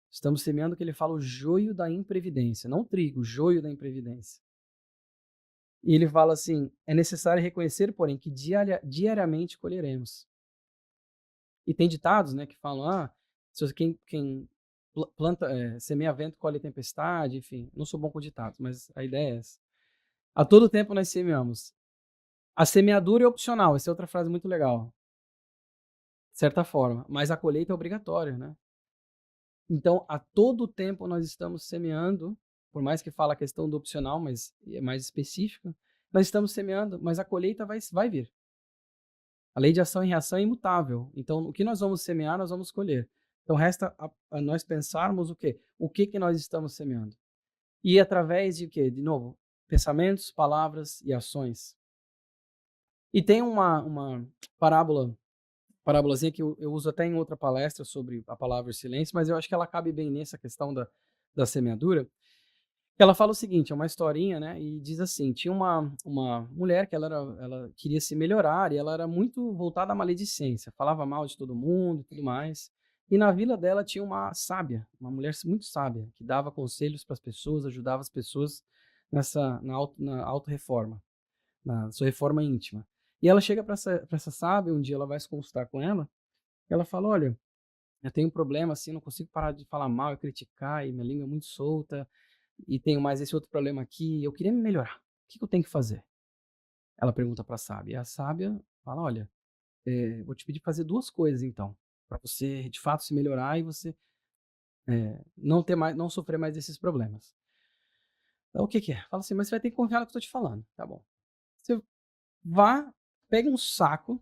Estamos semeando o que ele fala, o joio da imprevidência, não o trigo, o joio da imprevidência. E ele fala assim: é necessário reconhecer, porém, que diariamente colheremos. E tem ditados, né, que falam: se quem planta, semeia vento, colhe tempestade, enfim. Não sou bom com ditados, mas a ideia é essa. A todo tempo nós semeamos. A semeadura é opcional, essa é outra frase muito legal, de certa forma, mas a colheita é obrigatória, né? Então, a todo tempo nós estamos semeando, por mais que fala a questão do opcional, mas é mais específica, nós estamos semeando, mas a colheita vai vir. A lei de ação e reação é imutável. Então, o que nós vamos semear, nós vamos colher. Então, resta a nós pensarmos o quê? O que nós estamos semeando. E através de quê? De novo, pensamentos, palavras e ações. E tem uma parábolazinha que eu uso até em outra palestra sobre a palavra silêncio, mas eu acho que ela cabe bem nessa questão da semeadura. Ela fala o seguinte, é uma historinha, né? E diz assim: tinha uma mulher que ela queria se melhorar e ela era muito voltada à maledicência, falava mal de todo mundo e tudo mais. E na vila dela tinha uma sábia, uma mulher muito sábia, que dava conselhos para as pessoas, ajudava as pessoas na auto-reforma, na sua reforma íntima. E ela chega para essa sábia, um dia ela vai se consultar com ela, e ela fala: olha, eu tenho um problema assim, não consigo parar de falar mal e criticar, e minha língua é muito solta, e tenho mais esse outro problema aqui, eu queria me melhorar. O que eu tenho que fazer? Ela pergunta para a sábia. E a sábia fala: olha, vou te pedir para fazer duas coisas então, para você de fato se melhorar e você não sofrer mais desses problemas. Então, o que é? Fala assim: mas você vai ter que confiar no que eu estou te falando. Tá bom. Você vá pegue um saco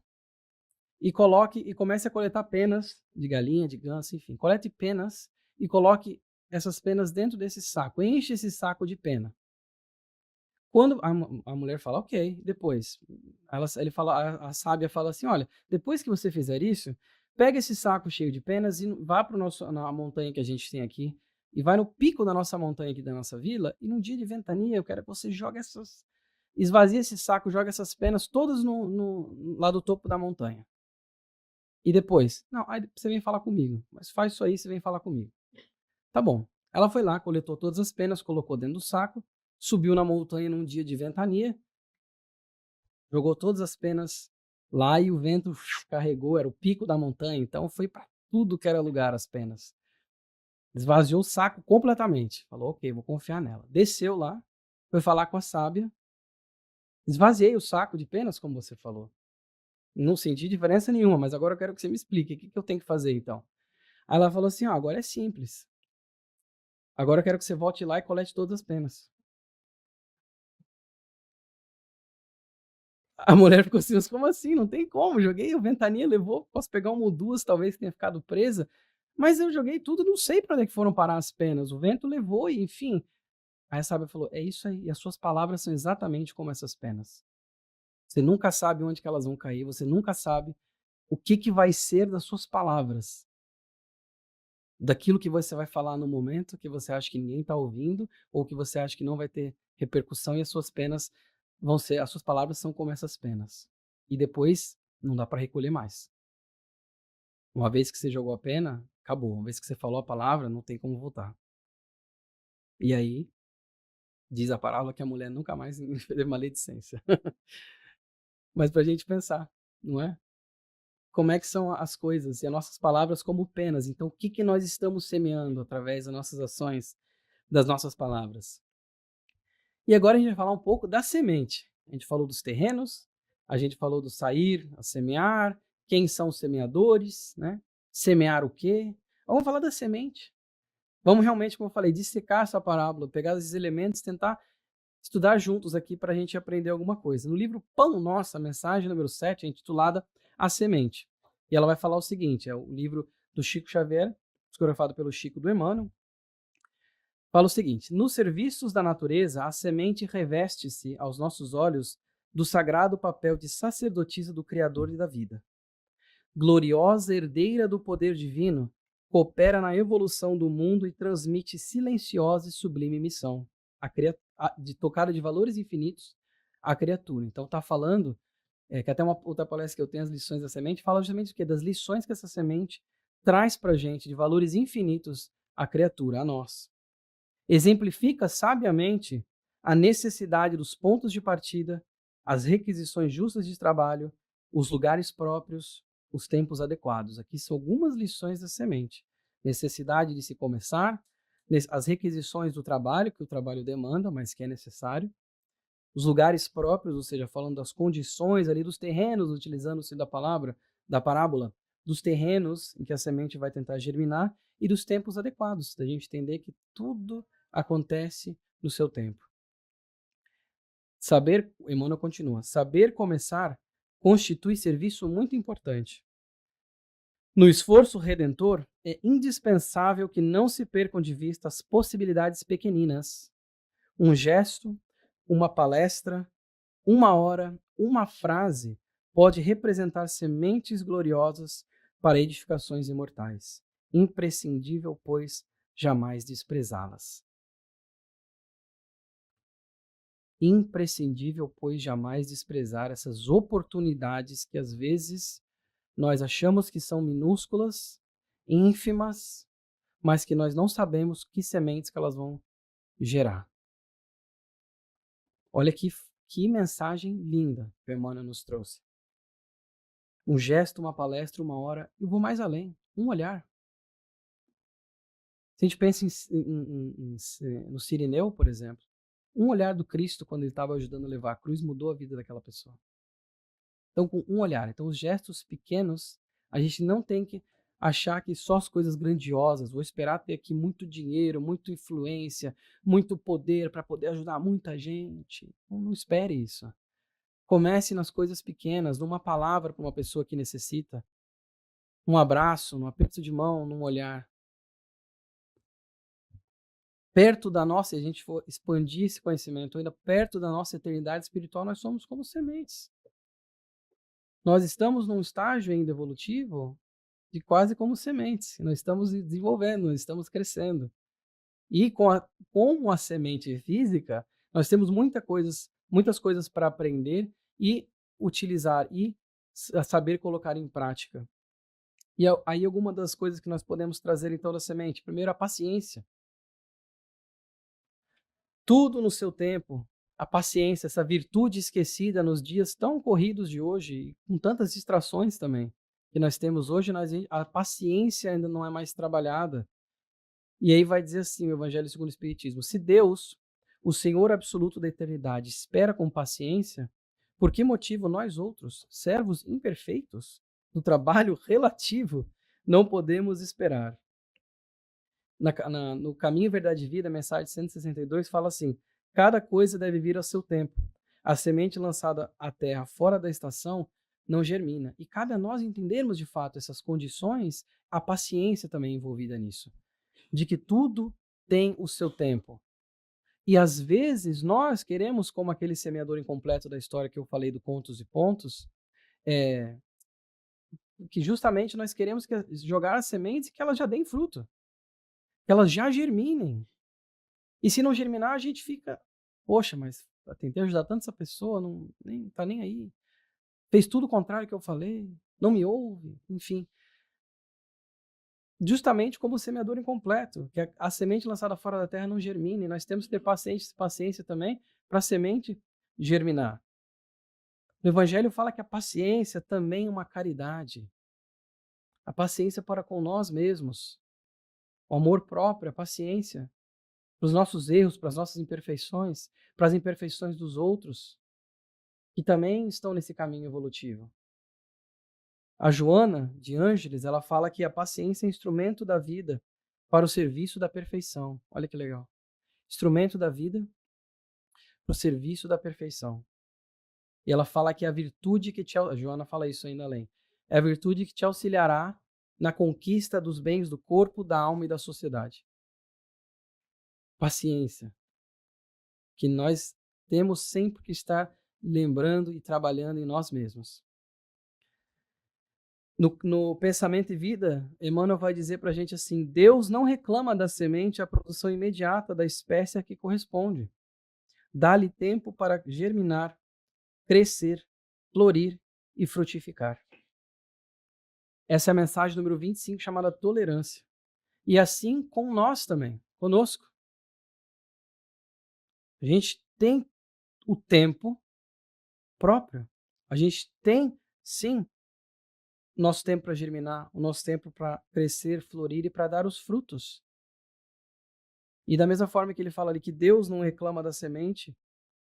e coloque e comece a coletar penas de galinha, de ganso, enfim. Colete penas e coloque essas penas dentro desse saco. Enche esse saco de pena. Quando a mulher fala, ok, depois, ele fala, a sábia fala assim, olha, depois que você fizer isso, pega esse saco cheio de penas e vá para na montanha que a gente tem aqui, e vai no pico da nossa montanha aqui da nossa vila, e num dia de ventania eu quero que você esvazie esse saco, joga essas penas todas lá do topo da montanha. E depois, não, aí você vem falar comigo, mas faz isso aí, você vem falar comigo. Tá bom. Ela foi lá, coletou todas as penas, colocou dentro do saco, subiu na montanha num dia de ventania, jogou todas as penas lá e o vento carregou, era o pico da montanha, então foi para tudo que era lugar as penas. Esvaziou o saco completamente. Falou, ok, vou confiar nela. Desceu lá, foi falar com a sábia, esvaziei o saco de penas, como você falou. Não senti diferença nenhuma, mas agora eu quero que você me explique, o que eu tenho que fazer então? Aí ela falou assim, agora é simples. Agora eu quero que você volte lá e colete todas as penas. A mulher ficou assim, mas como assim? Não tem como, joguei, a ventania levou, posso pegar uma ou duas, talvez tenha ficado presa, mas eu joguei tudo, não sei para onde é que foram parar as penas, o vento levou e enfim. Aí a sábia falou, é isso aí, e as suas palavras são exatamente como essas penas. Você nunca sabe onde que elas vão cair, você nunca sabe o que vai ser das suas palavras. Daquilo que você vai falar no momento que você acha que ninguém está ouvindo, ou que você acha que não vai ter repercussão, e as suas penas as suas palavras são como essas penas. E depois não dá para recolher mais. Uma vez que você jogou a pena, acabou. Uma vez que você falou a palavra, não tem como voltar. E aí, diz a parábola que a mulher nunca mais teve maledicência. Mas para a gente pensar, não é? Como é que são as coisas e as nossas palavras como penas. Então, o que nós estamos semeando através das nossas ações, das nossas palavras? E agora a gente vai falar um pouco da semente. A gente falou dos terrenos, a gente falou do sair, a semear, quem são os semeadores, né? Semear o quê? Vamos falar da semente. Vamos realmente, como eu falei, dissecar essa parábola, pegar esses elementos, tentar estudar juntos aqui para a gente aprender alguma coisa. No livro Pão Nosso, a mensagem número 7 é intitulada A Semente. E ela vai falar o seguinte, é o livro do Chico Xavier, psicografado pelo Chico do Emmanuel. Fala o seguinte, nos serviços da natureza, a semente reveste-se aos nossos olhos do sagrado papel de sacerdotisa do Criador e da vida. Gloriosa herdeira do poder divino, coopera na evolução do mundo e transmite silenciosa e sublime missão, tocada de valores infinitos à criatura. Então está falando, que até uma outra palestra que eu tenho, as lições da semente, fala justamente do quê? Das lições que essa semente traz para a gente, de valores infinitos à criatura, a nós. Exemplifica sabiamente a necessidade dos pontos de partida, as requisições justas de trabalho, os lugares próprios, os tempos adequados. Aqui são algumas lições da semente. Necessidade de se começar, as requisições do trabalho, que o trabalho demanda, mas que é necessário. Os lugares próprios, ou seja, falando das condições ali dos terrenos, utilizando-se da palavra, da parábola, dos terrenos em que a semente vai tentar germinar e dos tempos adequados, da gente entender que tudo acontece no seu tempo. Emmanuel continua, saber começar constitui serviço muito importante. No esforço redentor, é indispensável que não se percam de vista as possibilidades pequeninas. Um gesto, uma palestra, uma hora, uma frase pode representar sementes gloriosas para edificações imortais. Imprescindível, pois, jamais desprezá-las. Imprescindível, pois, jamais desprezar essas oportunidades que às vezes nós achamos que são minúsculas, ínfimas, mas que nós não sabemos que sementes que elas vão gerar. Olha que mensagem linda que o Emmanuel nos trouxe. Um gesto, uma palestra, uma hora, eu vou mais além, um olhar. Se a gente pensa no Cirineu, por exemplo, um olhar do Cristo quando ele estava ajudando a levar a cruz mudou a vida daquela pessoa. Então, com um olhar. Então, os gestos pequenos, a gente não tem que achar que só as coisas grandiosas, vou esperar ter aqui muito dinheiro, muita influência, muito poder para poder ajudar muita gente. Não espere isso. Comece nas coisas pequenas, numa palavra para uma pessoa que necessita, um abraço, num aperto de mão, num olhar. Perto da nossa, se a gente for expandir esse conhecimento, ainda perto da nossa eternidade espiritual, nós somos como sementes. Nós estamos num estágio ainda evolutivo de quase como sementes. Nós estamos desenvolvendo, nós estamos crescendo. E com a semente física, nós temos muitas coisas para aprender e utilizar e saber colocar em prática. E aí alguma das coisas que nós podemos trazer então da semente. Primeiro, a paciência. Tudo no seu tempo. A paciência, essa virtude esquecida nos dias tão corridos de hoje, e com tantas distrações também que nós temos hoje, a paciência ainda não é mais trabalhada. E aí vai dizer assim, o Evangelho segundo o Espiritismo: se Deus, o Senhor absoluto da eternidade, espera com paciência, por que motivo nós outros, servos imperfeitos, do trabalho relativo, não podemos esperar? No Caminho, Verdade e Vida, mensagem 162, fala assim: cada coisa deve vir ao seu tempo. A semente lançada à terra fora da estação não germina. E cabe a nós entendermos de fato essas condições, a paciência também envolvida nisso, de que tudo tem o seu tempo. E às vezes nós queremos, como aquele semeador incompleto da história que eu falei do Contos e Pontos, que justamente nós queremos jogar as sementes e que elas já deem fruto, que elas já germinem. E se não germinar, a gente fica, poxa, mas eu tentei ajudar tanto essa pessoa, não tá nem aí. Fez tudo o contrário que eu falei, não me ouve, enfim. Justamente como o semeador incompleto, que a semente lançada fora da terra não germine. Nós temos que ter paciência também para a semente germinar. O Evangelho fala que a paciência também é uma caridade. A paciência para com nós mesmos. O amor próprio, a paciência para os nossos erros, para as nossas imperfeições, para as imperfeições dos outros, que também estão nesse caminho evolutivo. A Joana de Ângeles, ela fala que a paciência é instrumento da vida para o serviço da perfeição. Olha que legal. Instrumento da vida para o serviço da perfeição. E ela fala que a virtude que a Joana fala isso ainda além, é a virtude que te auxiliará na conquista dos bens do corpo, da alma e da sociedade. Paciência. Que nós temos sempre que estar lembrando e trabalhando em nós mesmos. No Pensamento e Vida, Emmanuel vai dizer para a gente assim: Deus não reclama da semente a produção imediata da espécie a que corresponde. Dá-lhe tempo para germinar, crescer, florir e frutificar. Essa é a mensagem número 25, chamada tolerância. E assim com nós também, conosco. A gente tem o tempo próprio. A gente tem, sim, nosso tempo para germinar, o nosso tempo para crescer, florir e para dar os frutos. E da mesma forma que ele fala ali que Deus não reclama da semente,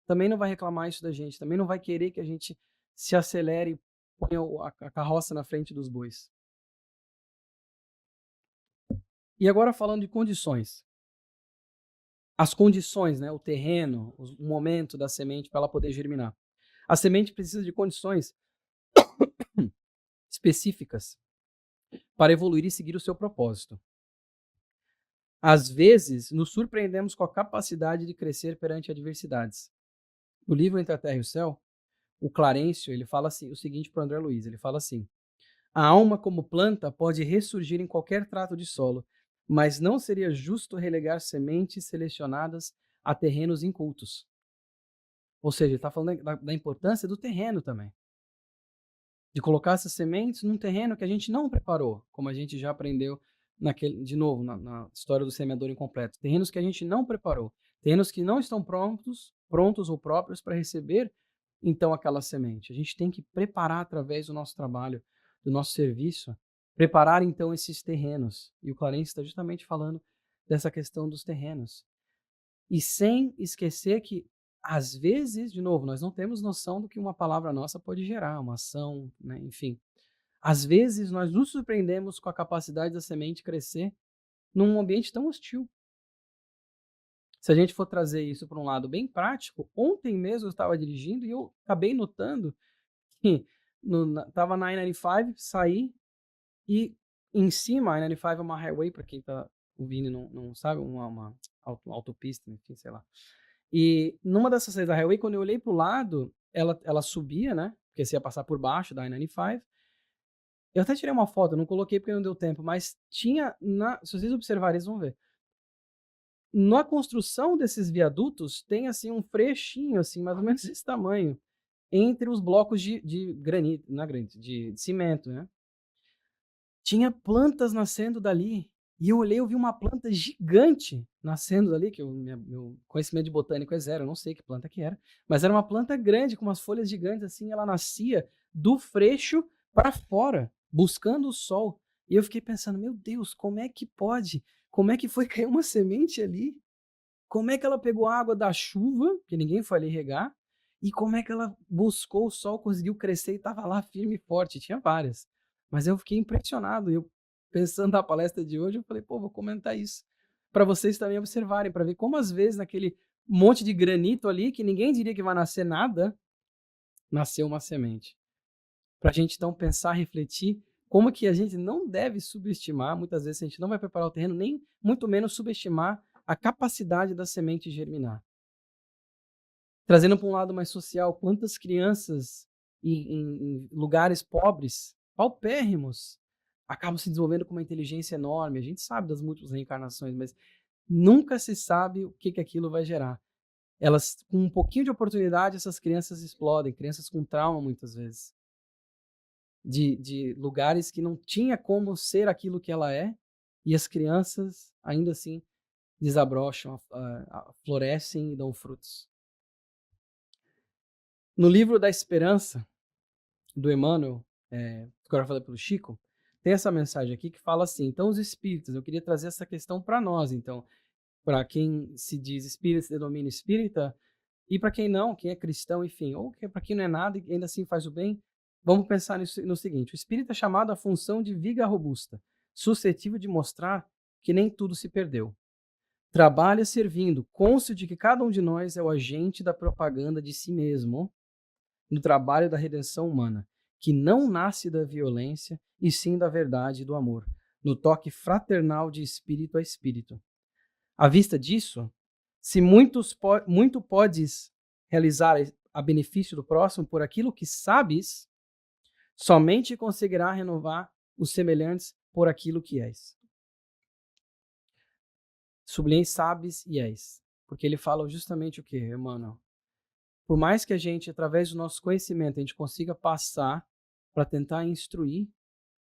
também não vai reclamar isso da gente, também não vai querer que a gente se acelere e ponha a carroça na frente dos bois. E agora falando de condições. As condições, né, o terreno, o momento da semente para ela poder germinar. A semente precisa de condições específicas para evoluir e seguir o seu propósito. Às vezes, nos surpreendemos com a capacidade de crescer perante adversidades. No livro Entre a Terra e o Céu, o Clarencio, ele fala assim, o seguinte para o André Luiz, ele fala assim: a alma como planta pode ressurgir em qualquer trato de solo, mas não seria justo relegar sementes selecionadas a terrenos incultos. Ou seja, ele está falando da importância do terreno também. De colocar essas sementes num terreno que a gente não preparou, como a gente já aprendeu de novo, na história do semeador incompleto. Terrenos que a gente não preparou. Terrenos que não estão prontos ou próprios para receber, então, aquela semente. A gente tem que preparar através do nosso trabalho, do nosso serviço, preparar, então, esses terrenos. E o Clarence está justamente falando dessa questão dos terrenos. E sem esquecer que, às vezes, de novo, nós não temos noção do que uma palavra nossa pode gerar, uma ação, né? Enfim. Às vezes, nós nos surpreendemos com a capacidade da semente crescer num ambiente tão hostil. Se a gente for trazer isso para um lado bem prático, ontem mesmo eu estava dirigindo e eu acabei notando que estava na I-95, saí e em cima, a I-95 é uma highway, para quem está ouvindo e não sabe, uma autopista, enfim, sei lá. E numa dessas saídas da highway, quando eu olhei para o lado, ela subia, né? Porque você ia passar por baixo da I-95. Eu até tirei uma foto, não coloquei porque não deu tempo, mas tinha, se vocês observarem, vocês vão ver. Na construção desses viadutos, tem assim um frechinho, assim, mais ou menos desse tamanho, entre os blocos de granito, não é granito, de cimento, né? Tinha plantas nascendo dali. E eu olhei, eu vi uma planta gigante nascendo dali, que meu conhecimento de botânico é zero, eu não sei que planta que era, mas era uma planta grande, com umas folhas gigantes assim, ela nascia do freixo para fora, buscando o sol. E eu fiquei pensando, meu Deus, como é que pode? Como é que foi cair uma semente ali? Como é que ela pegou a água da chuva, que ninguém foi ali regar, e como é que ela buscou o sol, conseguiu crescer e estava lá firme e forte? Tinha várias. Mas eu fiquei impressionado. Eu, pensando na palestra de hoje, eu falei, pô, vou comentar isso. Para vocês também observarem, para ver como às vezes naquele monte de granito ali, que ninguém diria que vai nascer nada, nasceu uma semente. Para a gente então pensar, refletir, como que a gente não deve subestimar, muitas vezes a gente não vai preparar o terreno, nem muito menos subestimar a capacidade da semente germinar. Trazendo para um lado mais social, quantas crianças em lugares pobres, paupérrimos, acabam se desenvolvendo com uma inteligência enorme. A gente sabe das múltiplas reencarnações, mas nunca se sabe o que aquilo vai gerar. Elas, com um pouquinho de oportunidade, essas crianças explodem, crianças com trauma muitas vezes, de lugares que não tinha como ser aquilo que ela é, e as crianças, ainda assim, desabrocham, florescem e dão frutos. No livro da Esperança, do Emmanuel, agora falei pelo Chico, tem essa mensagem aqui que fala assim, então os espíritas, eu queria trazer essa questão para nós, então, para quem se diz espírita, se denomina espírita, e para quem não, quem é cristão, enfim, ou para quem não é nada e ainda assim faz o bem, vamos pensar no seguinte, o espírita é chamado à função de viga robusta, suscetível de mostrar que nem tudo se perdeu. Trabalha servindo, cônscio de que cada um de nós é o agente da propaganda de si mesmo, no trabalho da redenção humana, que não nasce da violência, e sim da verdade e do amor, no toque fraternal de espírito a espírito. À vista disso, se muito podes realizar a benefício do próximo por aquilo que sabes, somente conseguirá renovar os semelhantes por aquilo que és. Sublinhei sabes e és, porque ele fala justamente o que, Emmanuel? Por mais que a gente, através do nosso conhecimento, a gente consiga passar para tentar instruir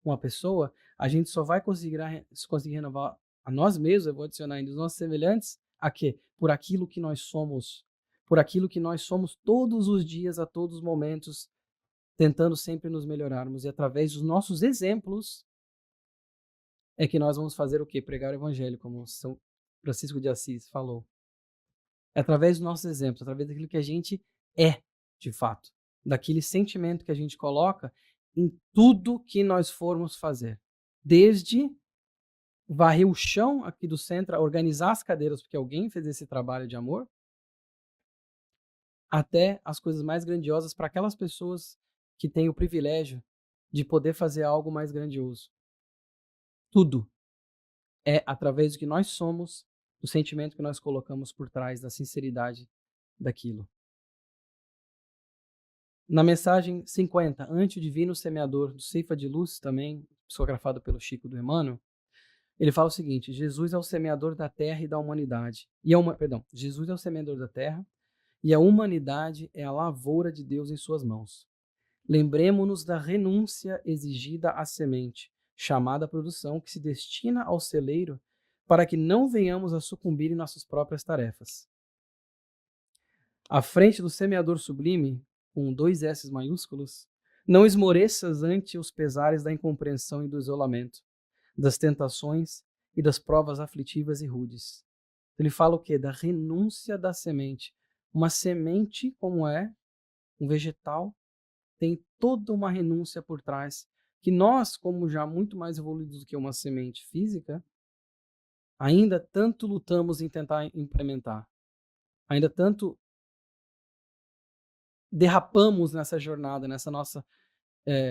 uma pessoa, a gente só vai conseguir renovar a nós mesmos, eu vou adicionar ainda os nossos semelhantes, a quê? Por aquilo que nós somos. Por aquilo que nós somos todos os dias, a todos os momentos, tentando sempre nos melhorarmos. E através dos nossos exemplos é que nós vamos fazer o quê? Pregar o evangelho, como São Francisco de Assis falou. É através dos nossos exemplos, através daquilo que a gente é, de fato. Daquele sentimento que a gente coloca em tudo que nós formos fazer. Desde varrer o chão aqui do centro, organizar as cadeiras, porque alguém fez esse trabalho de amor, até as coisas mais grandiosas para aquelas pessoas que têm o privilégio de poder fazer algo mais grandioso. Tudo é através do que nós somos, do sentimento que nós colocamos por trás, da sinceridade daquilo. Na mensagem 50, ante o divino semeador do Ceifa de Luz, também psicografado pelo Chico do Emmanuel, ele fala o seguinte: Jesus é o semeador da terra e da humanidade. Jesus é o semeador da terra e a humanidade é a lavoura de Deus em suas mãos. Lembremo-nos da renúncia exigida à semente, chamada à produção, que se destina ao celeiro, para que não venhamos a sucumbir em nossas próprias tarefas. À frente do semeador sublime, com 2 S maiúsculos, não esmoreças ante os pesares da incompreensão e do isolamento, das tentações e das provas aflitivas e rudes. Ele fala o quê? Da renúncia da semente. Uma semente, como é um vegetal, tem toda uma renúncia por trás, que nós, como já muito mais evoluídos do que uma semente física, ainda tanto lutamos em tentar implementar, ainda tanto derrapamos nessa jornada, nessa nossa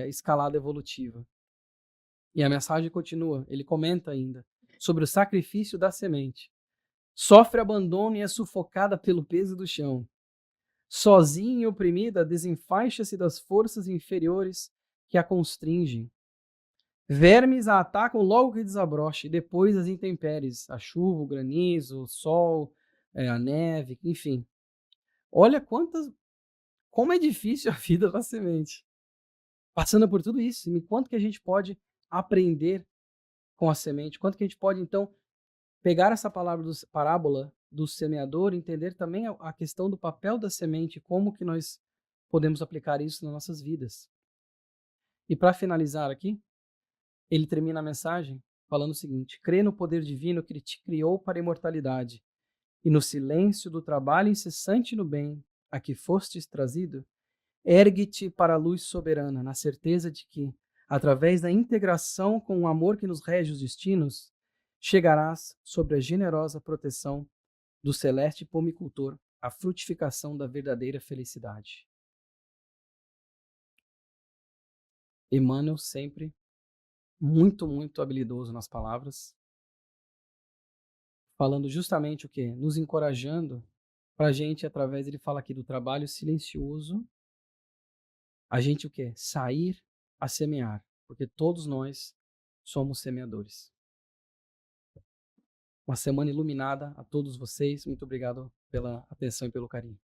escalada evolutiva. E a mensagem continua, ele comenta ainda sobre o sacrifício da semente. Sofre abandono e é sufocada pelo peso do chão. Sozinha e oprimida, desenfaixa-se das forças inferiores que a constringem. Vermes a atacam logo que desabrocha, e depois as intempéries, a chuva, o granizo, o sol, a neve, enfim. Olha como é difícil a vida da semente. Passando por tudo isso, e quanto que a gente pode aprender com a semente, quanto que a gente pode, então, pegar essa parábola do semeador, entender também a questão do papel da semente, como que nós podemos aplicar isso nas nossas vidas. E para finalizar aqui, ele termina a mensagem falando o seguinte: crê no poder divino que ele te criou para a imortalidade, e no silêncio do trabalho incessante no bem a que fostes trazido, ergue-te para a luz soberana, na certeza de que, através da integração com o amor que nos rege os destinos, chegarás sobre a generosa proteção do celeste pomicultor à frutificação da verdadeira felicidade. Emmanuel sempre muito, muito habilidoso nas palavras, falando justamente o quê? Nos encorajando para a gente, através, ele fala aqui do trabalho silencioso, a gente o quê? Sair a semear, porque todos nós somos semeadores. Uma semana iluminada a todos vocês. Muito obrigado pela atenção e pelo carinho.